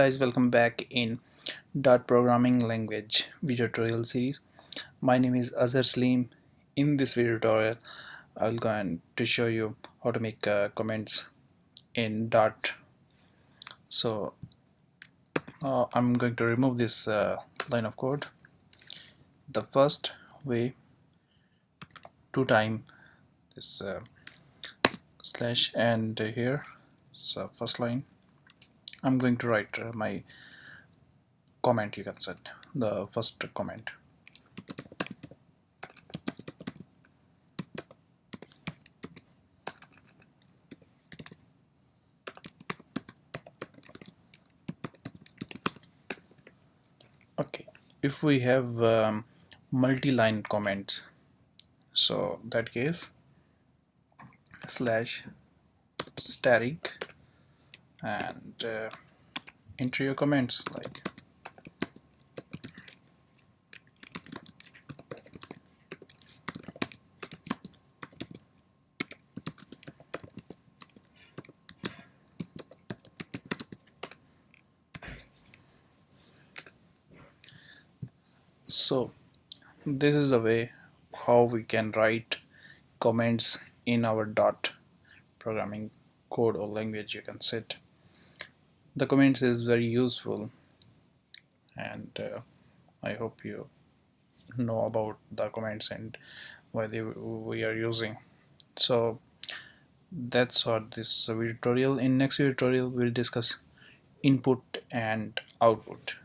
Guys, welcome back in dot programming language video tutorial series. My name is Azhar Slim. In this video tutorial I'll going to show you how to make comments in dot. So I'm going to remove this line of code. The first way to time this slash and here, so first line I'm going to write my comment. You can set the first comment. Okay, if we have multi-line comments, so that case slash static and enter your comments like so. This is the way how we can write comments in our dot programming code or language. You can set the comments is very useful, and I hope you know about the comments and why we are using. So that's what this video tutorial. In next video tutorial we'll discuss input and output.